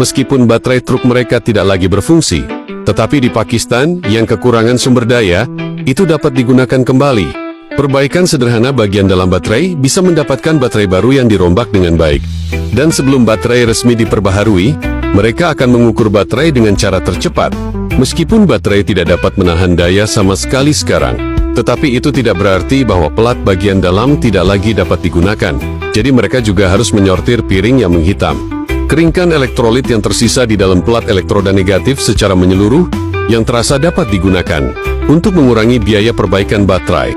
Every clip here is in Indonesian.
Meskipun baterai truk mereka tidak lagi berfungsi, tetapi di Pakistan yang kekurangan sumber daya, itu dapat digunakan kembali. Perbaikan sederhana bagian dalam baterai bisa mendapatkan baterai baru yang dirombak dengan baik. Dan sebelum baterai resmi diperbaharui, mereka akan mengukur baterai dengan cara tercepat. Meskipun baterai tidak dapat menahan daya sama sekali sekarang, tetapi itu tidak berarti bahwa pelat bagian dalam tidak lagi dapat digunakan. Jadi mereka juga harus menyortir piring yang menghitam. Keringkan elektrolit yang tersisa di dalam pelat elektroda negatif secara menyeluruh, yang terasa dapat digunakan untuk mengurangi biaya perbaikan baterai.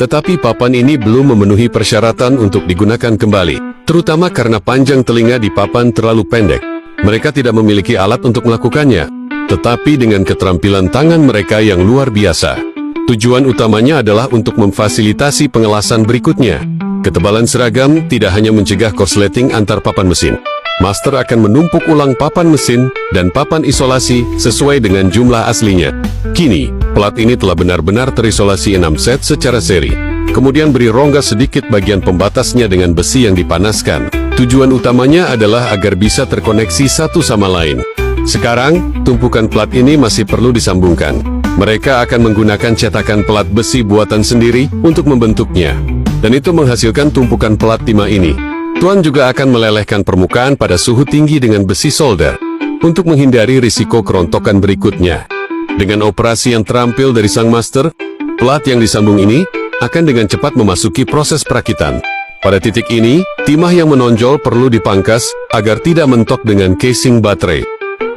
Tetapi papan ini belum memenuhi persyaratan untuk digunakan kembali, terutama karena panjang telinga di papan terlalu pendek. Mereka tidak memiliki alat untuk melakukannya, tetapi dengan keterampilan tangan mereka yang luar biasa. Tujuan utamanya adalah untuk memfasilitasi pengelasan berikutnya. Ketebalan seragam tidak hanya mencegah korsleting antar papan mesin. Master akan menumpuk ulang papan mesin dan papan isolasi sesuai dengan jumlah aslinya. Kini, pelat ini telah benar-benar terisolasi 6 set secara seri. Kemudian beri rongga sedikit bagian pembatasnya dengan besi yang dipanaskan. Tujuan utamanya adalah agar bisa terkoneksi satu sama lain. Sekarang, tumpukan pelat ini masih perlu disambungkan. Mereka akan menggunakan cetakan pelat besi buatan sendiri untuk membentuknya. Dan itu menghasilkan tumpukan pelat timah ini. Tuan juga akan melelehkan permukaan pada suhu tinggi dengan besi solder, untuk menghindari risiko kerontokan berikutnya. Dengan operasi yang terampil dari sang master, pelat yang disambung ini akan dengan cepat memasuki proses perakitan. Pada titik ini, timah yang menonjol perlu dipangkas agar tidak mentok dengan casing baterai.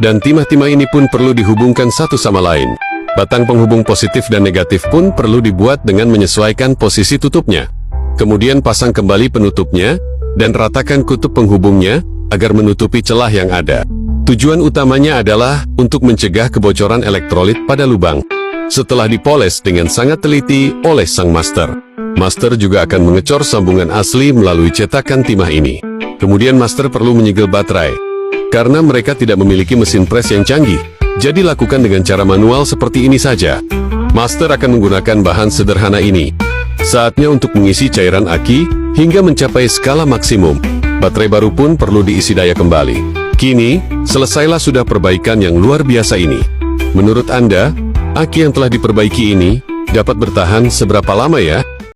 Dan timah-timah ini pun perlu dihubungkan satu sama lain. Batang penghubung positif dan negatif pun perlu dibuat dengan menyesuaikan posisi tutupnya. Kemudian pasang kembali penutupnya, dan ratakan kutub penghubungnya, agar menutupi celah yang ada. Tujuan utamanya adalah untuk mencegah kebocoran elektrolit pada lubang. Setelah dipoles dengan sangat teliti oleh sang master, master juga akan mengecor sambungan asli melalui cetakan timah ini. Kemudian master perlu menyegel baterai. Karena mereka tidak memiliki mesin pres yang canggih, jadi lakukan dengan cara manual seperti ini saja. Master akan menggunakan bahan sederhana ini. Saatnya untuk mengisi cairan aki hingga mencapai skala maksimum. Baterai baru pun perlu diisi daya kembali. Kini, selesailah sudah perbaikan yang luar biasa ini. Menurut Anda, aki yang telah diperbaiki ini dapat bertahan seberapa lama ya?